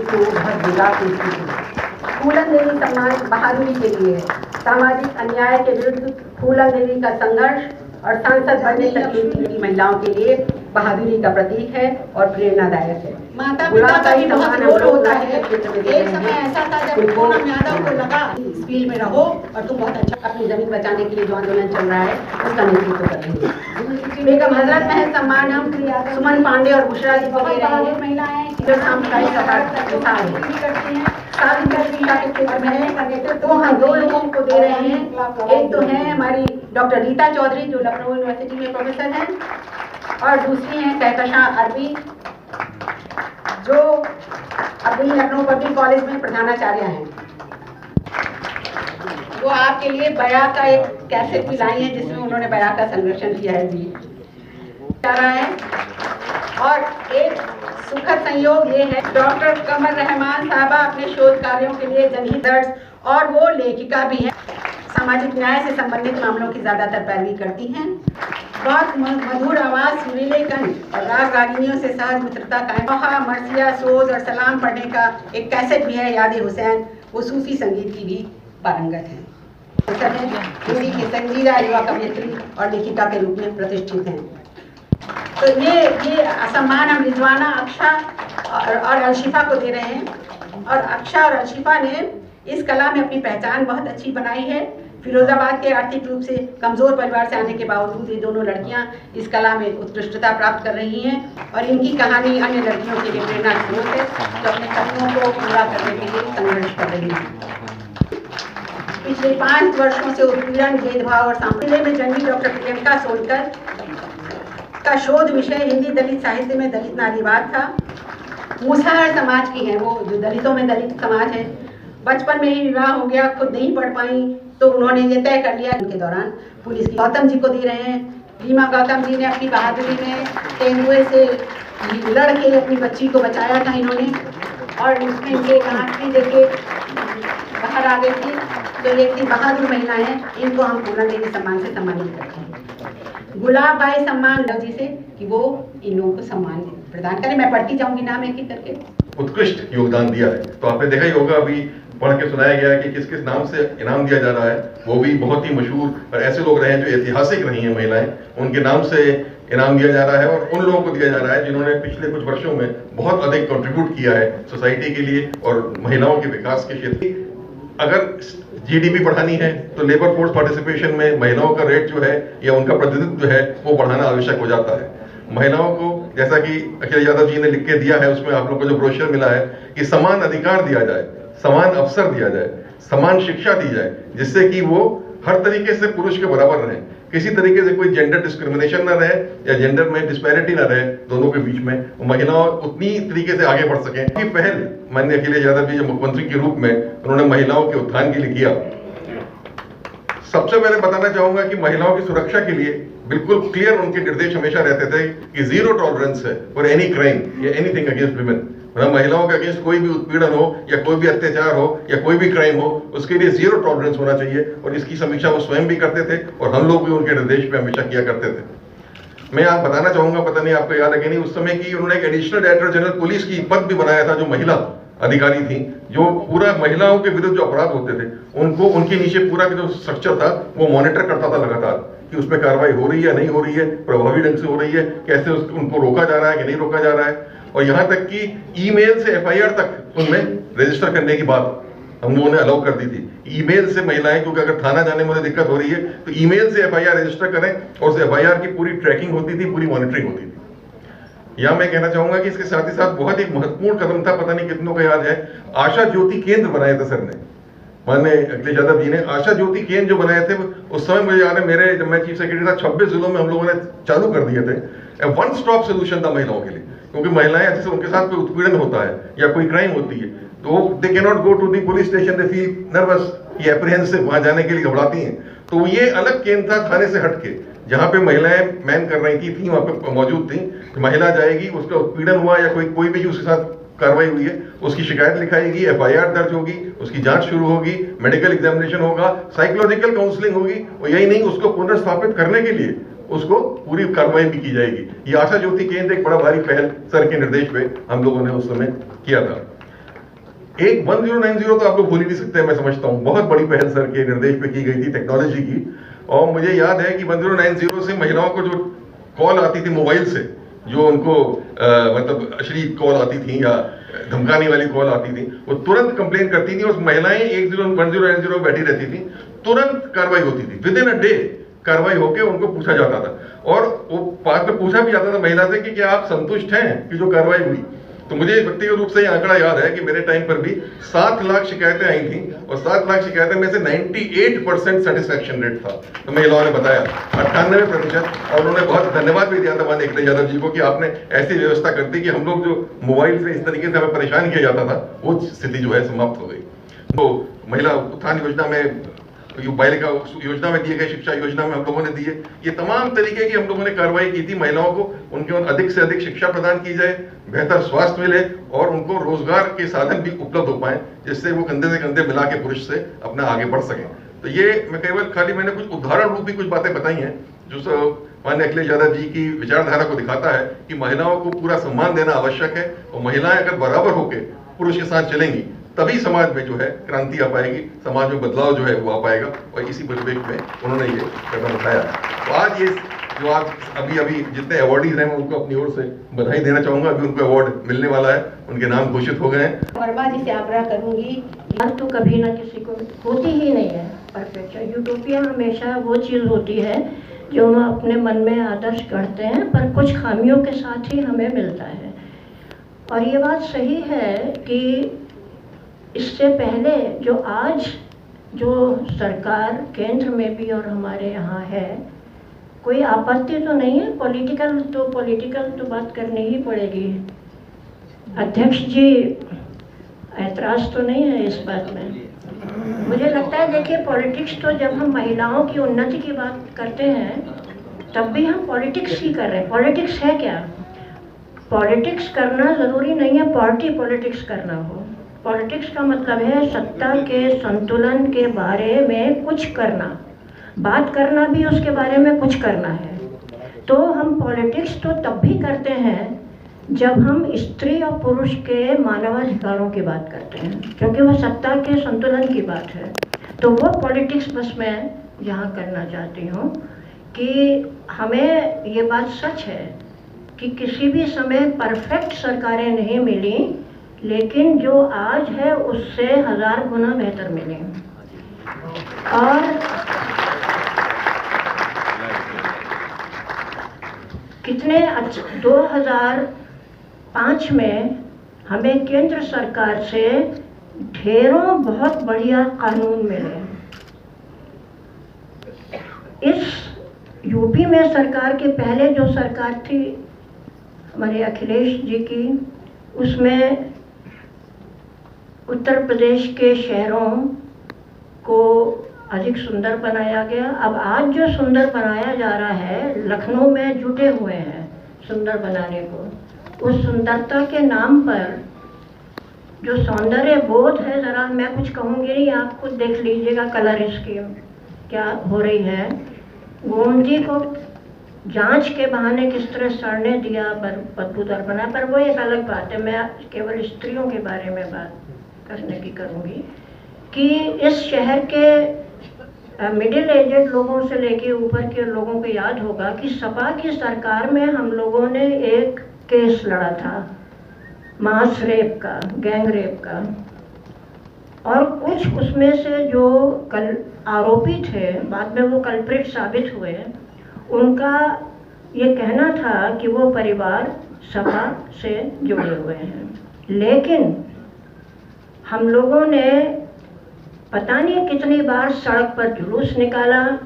को बहुत बुरा पूछती थी। फूलन देवी सम्मान बहादुरी के लिए, सामाजिक अन्याय के विरुद्ध फूलन देवी का संघर्ष और सांसद बनने तक की महिलाओं के लिए बहादुरी का प्रतीक है और प्रेरणादायक है। माता पिता का भी बहुत रोल होता है। एक समय ऐसा था जब पूनम यादव को लगा इस फील्ड में रहो और तुम बहुत अच्छा अपनी जमीन बचाने के लिए जो आंदोलन चल रहा है उसका नेतृत्व कर रही है। बेगम हजरत महल सम्मान हम सुमन पांडे और बुशरा जी को दे रहे हैं। महिलाएं जो सामुदायिक करती हैं तो हम दो लोगों को दे रहे हैं। एक तो है हमारी डॉक्टर रीता चौधरी जो लखनऊ यूनिवर्सिटी में प्रोफेसर हैं और दूसरी हैं कहकशा अरबी जो अभी लखनऊ पब्लिक कॉलेज में प्रधानाचार्य हैं। वो आपके लिए बया का एक कैसेट भी लाई है जिसमें उन्होंने बया का संरक्षण किया है भी जा रहा है। और एक सुखद संयोग ये है डॉक्टर कमर रहमान साहबा अपने शोध कार्यों के लिए जनहित दर्ज और वो लेखिका भी हैं। सामाजिक न्याय से संबंधित मामलों की ज्यादातर पैरवी करती हैं। बहुत मधुर आवाज, सुरीले कंठ और राग रागिनियों से सहज मित्रता कायम। मर्सिया, सोज और सलाम पढ़ने का एक कैसेट भी है याद हुसैन। वो सूफी संगीत की भी पारंगत है। हिंदी की संजीदा युवा कवयित्री और लेखिका के रूप में प्रतिष्ठित हैं। तो ये सम्मान हम रिजवाना, अक्षा और अलशिफा को दे रहे हैं। और अक्षा और अलशिफा ने इस कला में अपनी पहचान बहुत अच्छी बनाई है। फिरोजाबाद के आर्थिक रूप से कमजोर परिवार से आने के बावजूद ये दोनों लड़कियां इस कला में उत्कृष्टता प्राप्त कर रही हैं और इनकी कहानी अन्य लड़कियों के लिए प्रेरणा स्रोत है जो अपने सपनों को पूरा करने के लिए संघर्ष कर रही हैं। पिछले 5 वर्षों से उत्पीड़न, भेदभाव और सांप्रदायिक में जन्मी डॉक्टर प्रियंका सोनकर का शोध विषय हिंदी दलित साहित्य में दलित नारीवाद था। मुसहर समाज की है वो, जो दलितों में दलित समाज है। बचपन में ही विवाह हो गया, खुद नहीं पढ़ पाई तो उन्होंने ये तय कर लिया उनके दौरान पुलिस की। गौतम जी को दे रहे हैं। रीमा गौतम जी ने अपनी बहादुरी में तेंदुए से लड़ के अपनी बच्ची को बचाया था इन्होंने और उसमें इनके आंखें देखे बाहर आ गई थी। तो ये इतनी बहादुर महिलाएं, इनको हम पूर्ण देवी सम्मान से सम्मानित करते हैं। गुलाब भाई सम्मान जी से कि वो इन लोगों को सम्मान प्रदान करें। मैं पढ़ती जाऊंगी नाम एक एक करके। उत्कृष्ट योगदान दिया है तो आपने देखा ही होगा, अभी पढ़ के सुनाया गया कि किस किस नाम से इनाम दिया जा रहा है। वो भी बहुत ही मशहूर और ऐसे लोग रहे हैं जो ऐतिहासिक रही हैं महिलाएं, उनके नाम से इनाम दिया जा रहा है। और उन लोगों को दिया जा रहा है जिन्होंने पिछले कुछ वर्षों में बहुत अधिक कंट्रीब्यूट किया है सोसाइटी के लिए और महिलाओं के विकास के क्षेत्र। अगर जीडीपी बढ़ानी है तो लेबर फोर्स पार्टिसिपेशन में महिलाओं का रेट जो है या उनका प्रतिनिधित्व जो है वो बढ़ाना आवश्यक हो जाता है। महिलाओं को, जैसा कि अखिलेश यादव जी ने लिख के दिया है, उसमें आप लोगों को जो ब्रोशर मिला है कि समान अधिकार दिया जाए, समान अवसर दिया जाए, समान शिक्षा दी जाए, जिससे कि वो हर तरीके से पुरुष के बराबर रहें। किसी तरीके से कोई जेंडर डिस्क्रिमिनेशन ना रहे या जेंडर में डिस्पैरिटी ना रहे दोनों के बीच में। महिलाओं उतनी तरीके से आगे बढ़ सकें। ये पहल माननीय अखिलेश यादव जी जो मुख्यमंत्री के रूप में उन्होंने महिलाओं के उत्थान के लिए किया। सबसे पहले बताना चाहूंगा कि महिलाओं की सुरक्षा के लिए बिल्कुल क्लियर उनके निर्देश हमेशा रहते थे कि जीरो टॉलरेंस है फॉर एनी क्राइम या एनीथिंग अगेंस्ट वुमेन। महिलाओं के अगेंस्ट कोई भी उत्पीड़न हो या कोई भी अत्याचार हो या कोई भी क्राइम हो, उसके लिए जीरो टॉलरेंस होना चाहिए। और इसकी समीक्षा वो स्वयं भी करते थे और हम लोग भी उनके निर्देश पे हमेशा किया करते थे। मैं आप बताना चाहूंगा, पता नहीं आपको याद है कि नहीं, उस समय की उन्होंने एक एडिशनल डायरेक्टर जनरल पुलिस की पद भी बनाया था जो महिला अधिकारी थी, जो पूरा महिलाओं के विरुद्ध जो अपराध होते थे उनको उनके नीचे पूरा जो स्ट्रक्चर था वो मॉनिटर करता था लगातार कि उसमें कार्रवाई हो रही है नहीं हो रही है, प्रभावी ढंग से हो रही है, कैसे उनको रोका जा रहा है कि नहीं रोका जा रहा है। और यहाँ तक कि ईमेल से एफआईआर तक उनमें रजिस्टर करने की बात हम लोगों ने अलाउ कर दी थी। ईमेल से महिलाएं, क्योंकि अगर थाना जाने में दिक्कत हो रही है तो ईमेल से एफआईआर रजिस्टर करें और उस एफआईआर की पूरी ट्रैकिंग होती थी, पूरी मॉनिटरिंग होती थी। या मैं कहना चाहूंगा कि इसके साथ ही साथ बहुत एक महत्वपूर्ण कदम था, पता नहीं कितनों को याद है, आशा ज्योति केंद्र बनाए थे सर ने, माननीय अखिलेश यादव जी ने आशा ज्योति केंद्र जो बनाए थे। उस समय मुझे याद है, मेरे जब मैं चीफ सेक्रेटरी था 26 जिलों में हम लोगों ने चालू कर दिए थे। वन स्टॉप सोल्यूशन था महिलाओं के लिए, क्योंकि महिलाएं जैसे उनके साथ कोई उत्पीड़न होता है या कोई क्राइम होती है तो they can not go to the police station, they feel nervous या एप्रीहेंसिव, वहां जाने के लिए घबराती हैं। तो ये अलग केंद्र था थाने से हटके, जहां पे महिलाएं मैन कर रही थी वहां पे मौजूद थी। महिला जाएगी, उसका उत्पीड़न हुआ या कोई भी उसके साथ कार्रवाई हुई है, उसकी शिकायत लिखाएगी, एफआईआर दर्ज होगी, उसकी जांच शुरू होगी, मेडिकल एग्जामिनेशन होगा, साइकोलॉजिकल काउंसलिंग होगी और यही नहीं, उसको पुनर्स्थापित करने के लिए उसको पूरी कार्रवाई भी की जाएगी। ये आशा ज्योति केंद्र एक बड़ा भारी पहल सर के निर्देश पे हम लोगों ने उस समय किया था। एक 1090 तो आप लोग भूल ही नहीं सकते, मैं समझता हूँ बहुत बड़ी पहल सर के निर्देश पे की गई थी टेक्नोलॉजी की। और मुझे याद है कि 1090 से महिलाओं को जो कॉल आती थी मोबाइल से, जो उनको मतलब अश्लील कॉल आती थी या धमकाने वाली कॉल आती थी, वो तुरंत कंप्लेन करती थी और महिलाएं 1090 में बैठी रहती थी, तुरंत कार्रवाई होती थी, विद इन अ डे कार्रवाई होकर उनको पूछा जाता था। और वो पास में पूछा भी जाता था महिला से कि क्या आप संतुष्ट हैं कि जो कार्रवाई हुई। तो मुझे व्यक्तिगत रूप से ये आंकड़ा याद है कि मेरे टाइम पर भी 7 लाख शिकायतें आई थी और 7 लाख शिकायतें में से 98% सेटिस्फैक्शन रेट था। तो महिलाओं ने बताया 98%। और उन्होंने बहुत धन्यवाद भी दिया था माननीय अखिलेश यादव जी को कि आपने ऐसी व्यवस्था कर दी कि हम लोग जो मोबाइल से इस तरीके से हमें परेशान किया जाता था, वो स्थिति जो है समाप्त हो गई। तो महिला उत्थान योजना में, बालिका योजना में दिए गए, शिक्षा योजना में हम लोगों ने दिए, ये तमाम तरीके की हम लोगों ने कार्रवाई की थी। महिलाओं को उनके अधिक से अधिक शिक्षा प्रदान की जाए, बेहतर स्वास्थ्य मिले और उनको रोजगार के साधन भी उपलब्ध हो पाए, जिससे वो कंधे से कंधे मिला के पुरुष से अपना आगे बढ़ सकें। तो ये मैं केवल खाली मैंने कुछ उदाहरण रूप भी कुछ बातें बताई हैं जो माननीय अखिलेश यादव जी की विचारधारा को दिखाता है कि महिलाओं को पूरा सम्मान देना आवश्यक है और महिलाएं अगर बराबर होकर पुरुष के साथ चलेंगी तभी समाज में जो है क्रांति आ पाएगी, समाज में बदलाव जो है वो आ पाएगा। और इसी परिवेश में उन्होंने ये कदम उठाया। तो आज ये जो आज अभी जितने अवार्डीज हैं मैं उनको अपनी ओर से बधाई देना चाहूंगा। अभी उनको अवार्ड मिलने वाला है, उनके नाम घोषित हो गए हैं। वर्मा जी से आग्रह करूंगी, तो कभी ना किसी को होती ही नहीं है परफेक्शन। यूटोपिया हमेशा वो चीज़ होती है जो हम अपने मन में आदर्श गढ़ते हैं, पर कुछ खामियों के साथ ही हमें मिलता है। और ये बात सही है कि इससे पहले जो आज जो सरकार केंद्र में भी और हमारे यहाँ है, कोई आपत्ति तो नहीं है। पॉलिटिकल तो बात करनी ही पड़ेगी। अध्यक्ष जी, ऐतराज़ तो नहीं है इस बात में। मुझे लगता है देखिए, पॉलिटिक्स तो जब हम महिलाओं की उन्नति की बात करते हैं तब भी हम पॉलिटिक्स ही कर रहे हैं। पॉलिटिक्स है क्या? पॉलिटिक्स करना ज़रूरी नहीं है पार्टी पॉलिटिक्स करना हो। पॉलिटिक्स का मतलब है सत्ता के संतुलन के बारे में कुछ करना, बात करना भी उसके बारे में कुछ करना है। तो हम पॉलिटिक्स तो तब भी करते हैं जब हम स्त्री और पुरुष के मानवाधिकारों की बात करते हैं, क्योंकि वह सत्ता के संतुलन की बात है। तो वो पॉलिटिक्स बस मैं यहाँ करना चाहती हूँ कि हमें ये बात सच है कि किसी भी समय परफेक्ट सरकारें नहीं मिली, लेकिन जो आज है उससे 1000 गुना बेहतर मिली। और कितने 2005 में हमें केंद्र सरकार से ढेरों बहुत बढ़िया कानून मिले। इस यूपी में सरकार के पहले जो सरकार थी हमारे अखिलेश जी की, उसमें उत्तर प्रदेश के शहरों को अधिक सुंदर बनाया गया। अब आज जो सुंदर बनाया जा रहा है, लखनऊ में जुटे हुए हैं सुंदर बनाने को। उस सुंदरता के नाम पर जो सौंदर्य बोध है, ज़रा मैं कुछ कहूँगी नहीं, आप खुद देख लीजिएगा कलर स्कीम क्या हो रही है। गोमती को जांच के बहाने किस तरह सड़ने दिया, बदबूदार बना, पर वो एक अलग बात है। मैं केवल स्त्रियों के बारे में बात करने की करूँगी कि इस शहर के मिडिल एजेड लोगों से लेके ऊपर के लोगों को याद होगा कि सपा की सरकार में हम लोगों ने एक केस लड़ा था मास रेप का, गैंग रेप का, और कुछ उसमें से जो आरोपी थे बाद में वो कल्प्रिट साबित हुए, उनका ये कहना था कि वो परिवार सपा से जुड़े हुए हैं। लेकिन हम लोगों ने पता नहीं कितनी बार सड़क पर जुलूस निकाला।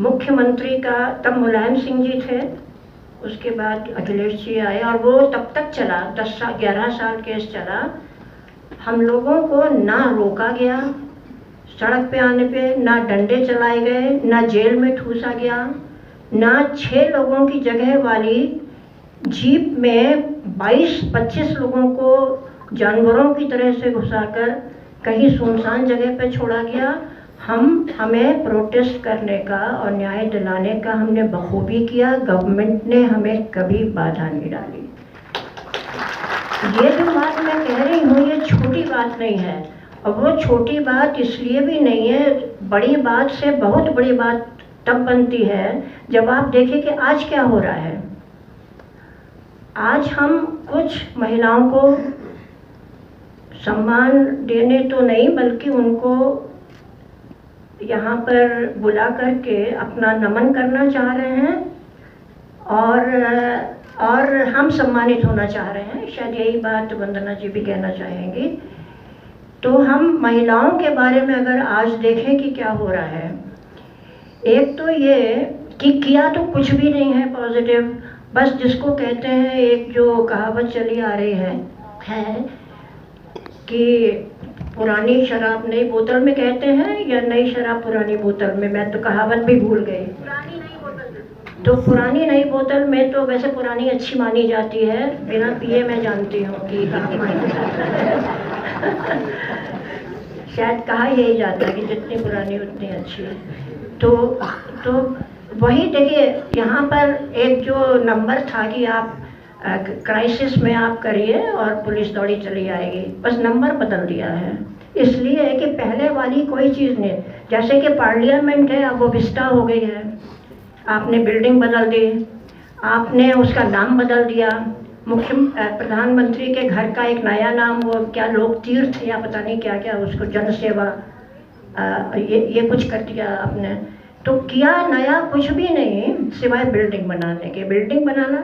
मुख्यमंत्री का तब मुलायम सिंह जी थे, उसके बाद अखिलेश जी आए और वो तब तक चला, 11 साल केस चला। हम लोगों को ना रोका गया सड़क पे आने पे, ना डंडे चलाए गए, ना जेल में ठूसा गया, ना 6 लोगों की जगह वाली जीप में 22-25 लोगों को जानवरों की तरह से घुसाकर कहीं सुनसान जगह पे छोड़ा गया। हमें प्रोटेस्ट करने का और न्याय दिलाने का हमने बखूबी किया। गवर्नमेंट ने हमें कभी बाधा नहीं डाली। ये जो बात मैं कह रही हूँ ये छोटी बात नहीं है, और वो छोटी बात इसलिए भी नहीं है, बड़ी बात से बहुत बड़ी बात तब बनती है जब आप देखें कि आज क्या हो रहा है। आज हम कुछ महिलाओं को सम्मान देने तो नहीं बल्कि उनको यहाँ पर बुला करके अपना नमन करना चाह रहे हैं, और हम सम्मानित होना चाह रहे हैं। शायद यही बात वंदना जी भी कहना चाहेंगी। तो हम महिलाओं के बारे में अगर आज देखें कि क्या हो रहा है, एक तो ये कि किया तो कुछ भी नहीं है पॉजिटिव, बस जिसको कहते हैं एक जो कहावत चली आ रही है कि पुरानी शराब नई बोतल में कहते हैं या नई शराब पुरानी बोतल में, मैं तो कहावत भी भूल गई। तो पुरानी नई बोतल में तो वैसे पुरानी अच्छी मानी जाती है, बिना पिए मैं जानती हूँ कि कहाँ मानी जाती है। शायद कहा यही जाता है कि जितनी पुरानी उतनी अच्छी है। तो वही देखिए, यहाँ पर एक जो नंबर था कि आप क्राइसिस में आप करिए और पुलिस दौड़ी चली आएगी, बस नंबर बदल दिया है। इसलिए कि पहले वाली कोई चीज़ नहीं, जैसे कि पार्लियामेंट है अब वो विस्टा हो गई है, आपने बिल्डिंग बदल दी, आपने उसका नाम बदल दिया, प्रधानमंत्री के घर का एक नया नाम, वो क्या लोक तीर्थ या पता नहीं क्या क्या, उसको जन सेवा ये कुछ कर दिया आपने। तो किया नया कुछ भी नहीं सिवाय बिल्डिंग बनाने के। बिल्डिंग बनाना